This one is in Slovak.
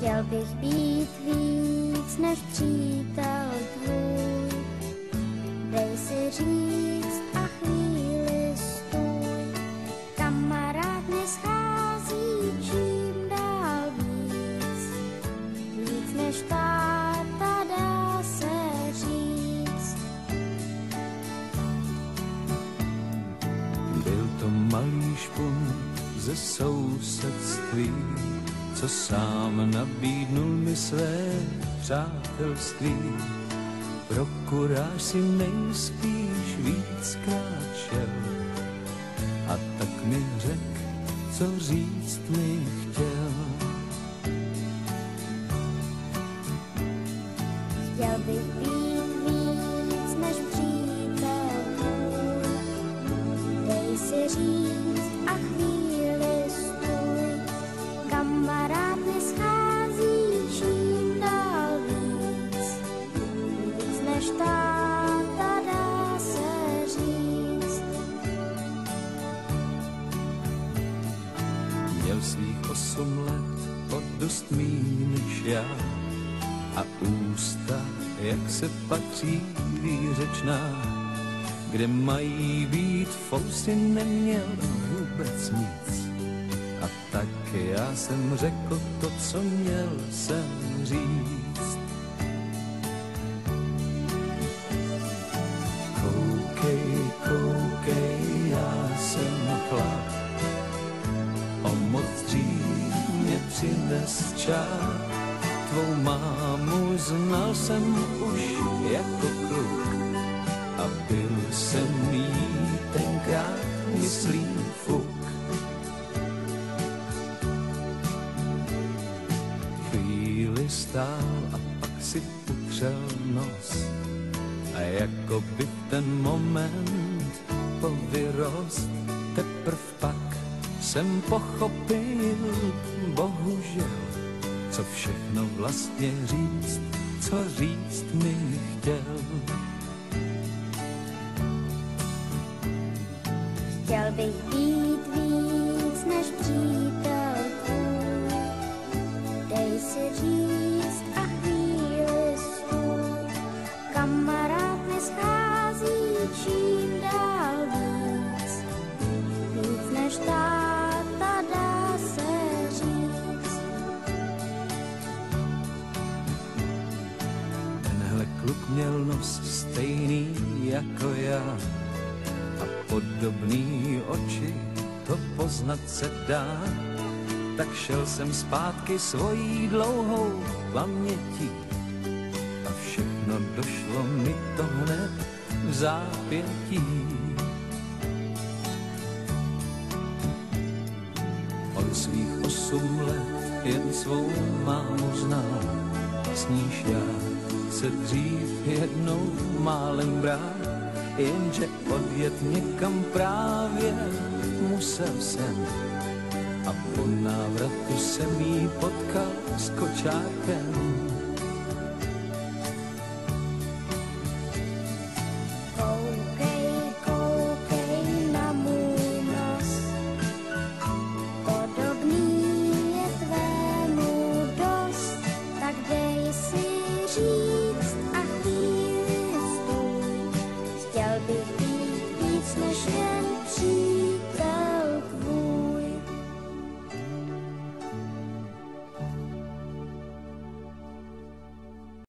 Chtěl bych být víc než přítel tvůj, dej si říct a chvíli stůj. Kamarád mě schází čím dál víc, víc než táta dá se říct. Byl to malý špunt ze sousedství, co sám nabídnul mi své přátelství. Pro kuráž si nejspíš víckrát šel a tak mi řek, co říct mi chtěl. Chtěl bych být víc než přítel tvůj, dej si říct a chvíli stůj. Kamarád mě schází čím dál víc, víc než táta dá se říct. Měl svých 8 let, o dost míň než já, a ústa, jak se patří, výřečná. Kde mají být fousy, neměl vůbec nic. A tak já jsem řekl to, co měl jsem říct. Koukej, koukej, já jsem chlap, o moc dřív mě přines čas. Tvou mámu znal jsem už jako kluk a byl jsem jí tenkrát, myslím, fuk. Chvíli stál a pak si utřel nos a jako by ten moment povyrost. Teprv pak jsem pochopil, bohužel, co všechno vlastně říct, co říct mi chtěl. Chtěl bych být víc než přítel tvůj, dej si říct a chvíli stůj. Kamarád mě schází čím dál víc, víc než táta dá se říct. Tenhle kluk měl nos stejný jako já a podobný oči, to poznat se dá. Tak šel jsem zpátky svojí dlouhou pamětí a všechno došlo mi to hned v zápětí. Od svých 8 let jen svou mámu znal, s níž já se dřív jednou málem bral, jenže odjet někam právě musel jsem a po návratu jsem jí potkal s kočárkem. Koukej, koukej na můj nos, podobný je tvému dost, tak dej si říct a chvíli stůj. Chtěl bych být víc než jen přítel